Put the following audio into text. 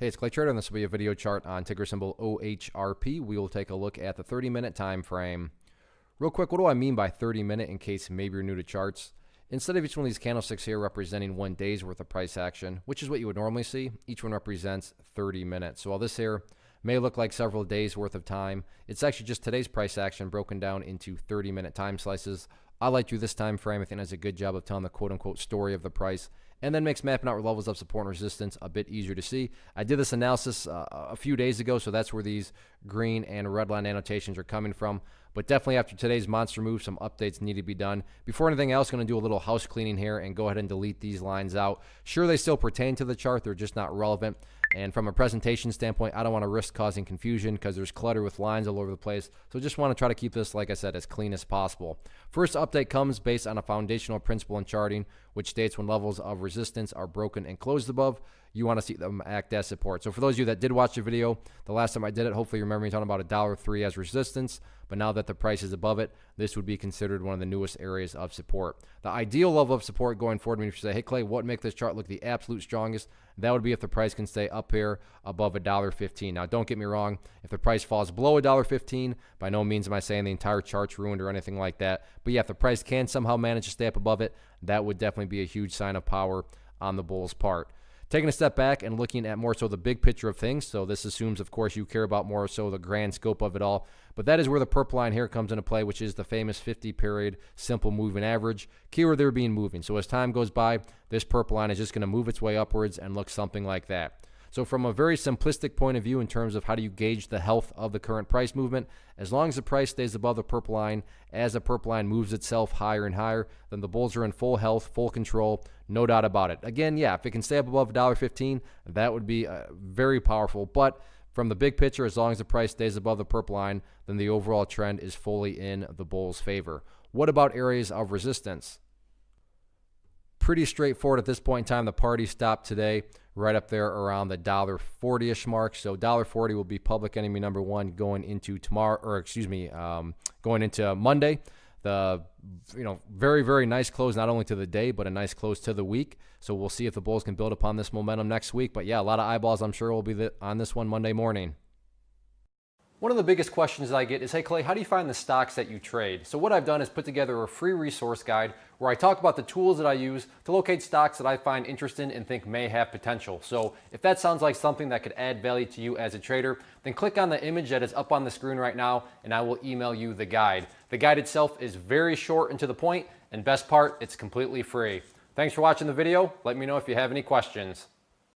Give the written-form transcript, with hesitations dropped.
Hey, it's Clay Trader, and this will be a video chart on ticker symbol OHRP. We will take a look at the 30-minute time frame. Real quick, what do I mean by 30-minute in case maybe you're new to charts? Instead of each one of these candlesticks here representing 1 day's worth of price action, which is what you would normally see, each one represents 30 minutes. So while this here may look like several days worth of time, it's actually just today's price action broken down into 30-minute time slices. I like to do this time frame. I think it does a good job of telling the quote-unquote story of the price, and then makes mapping out levels of support and resistance a bit easier to see. I did this analysis a few days ago, so that's where these green and red line annotations are coming from. But definitely after today's monster move, some updates need to be done. Before anything else, going to do a little house cleaning here and go ahead and delete these lines out. Sure, they still pertain to the chart. They're just not relevant. And from a presentation standpoint, I don't want to risk causing confusion because there's clutter with lines all over the place. So just want to try to keep this, like I said, as clean as possible. First update comes based on a foundational principle in charting, which states when levels of resistance are broken and closed above, you want to see them act as support. So for those of you that did watch the video, the last time I did it, hopefully you remember me talking about $1.03 as resistance, but now that the price is above it, this would be considered one of the newest areas of support. The ideal level of support going forward, I mean, if you say, hey Clay, what make this chart look the absolute strongest? That would be if the price can stay up here above $1.15. Now, don't get me wrong. If the price falls below $1.15, by no means am I saying the entire chart's ruined or anything like that. But yeah, if the price can somehow manage to stay up above it, that would definitely be a huge sign of power on the bull's part. Taking a step back and looking at more so the big picture of things. So this assumes, of course, you care about more so the grand scope of it all. But that is where the purple line here comes into play, which is the famous 50-period simple moving average. Keyword there being moving. So as time goes by, this purple line is just going to move its way upwards and look something like that. So from a very simplistic point of view in terms of how do you gauge the health of the current price movement, as long as the price stays above the purple line, as the purple line moves itself higher and higher, then the bulls are in full health, full control, no doubt about it. Again, yeah, if it can stay up above $1.15, that would be very powerful. But from the big picture, as long as the price stays above the purple line, then the overall trend is fully in the bull's favor. What about areas of resistance? Pretty straightforward at this point in time. The party stopped today right up there around the $1.40-ish mark. So $1.40 will be public enemy number one going into tomorrow, or excuse me, going into Monday. The very, very nice close, not only to the day, but a nice close to the week. So we'll see if the bulls can build upon this momentum next week. But yeah, a lot of eyeballs I'm sure will be on this one Monday morning. One of the biggest questions that I get is, hey Clay, how do you find the stocks that you trade? So what I've done is put together a free resource guide where I talk about the tools that I use to locate stocks that I find interesting and think may have potential. So if that sounds like something that could add value to you as a trader, then click on the image that is up on the screen right now and I will email you the guide. The guide itself is very short and to the point, and best part, it's completely free. Thanks for watching the video. Let me know if you have any questions.